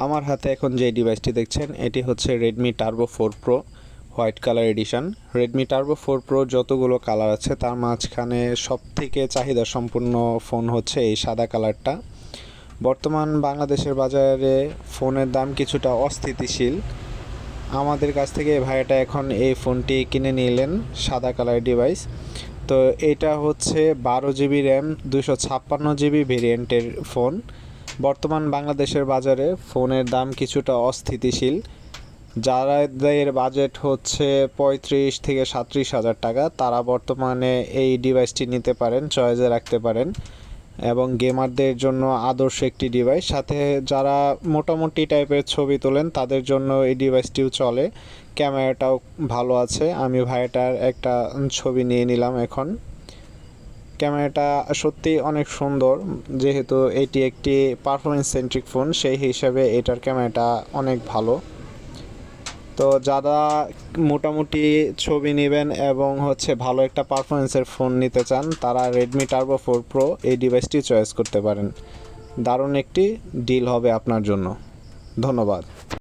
আমার হাতে এখন যে ডিভাইসটি দেখছেন এটি হচ্ছে Redmi turbo 4 pro white colour addition. Redmi turbo 4 pro যতগুলো কালার আছে তার মাঝখানে সবথেকে চাহিদা সম্পূর্ণ ফোন হচ্ছে এই সাদা কালারটা। বর্তমান বাংলাদেশের বাজারে ফোনের দাম কিছুটা অস্থিতিশীল। আমাদের কাছ থেকে ভাইয়াটা এখন এই ফোনটি কিনে নিলেন, সাদা কালার ডিভাইস। তো এটা হচ্ছে 12 GB র্যাম 256 GB ভেরিয়েন্টের ফোন। বর্তমান বাংলাদেশের বাজারে ফোনের দাম কিছুটা অস্থিতিশীল। যাদের বাজেট হচ্ছে 35 থেকে 37 হাজার টাকা, তারা বর্তমানে এই ডিভাইসটি নিতে পারেন, চয়েসে রাখতে পারেন এবং গেমারদের জন্য আদর্শ একটি ডিভাইস। সাথে যারা মোটামুটি টাইপের ছবি তোলেন তাদের জন্য এই ডিভাইসটিও চলে। ক্যামেরাটাও ভালো আছে। আমি ভাইটার একটা ছবি নিয়ে নিলাম এখন। ক্যামেরাটা সত্যি অনেক সুন্দর, যেহেতু এটি একটি পারফরমেন্স সেন্ট্রিক ফোন সেই হিসাবে এটার ক্যামেরাটা অনেক ভালো। তো যারা মোটামুটি ছবি নেবেন এবং হচ্ছে ভালো একটা পারফরমেন্সের ফোন নিতে চান তারা রেডমি টার্বো 4 প্রো এই ডিভাইসটি চয়েস করতে পারেন। দারুণ একটি ডিল হবে আপনার জন্য। ধন্যবাদ।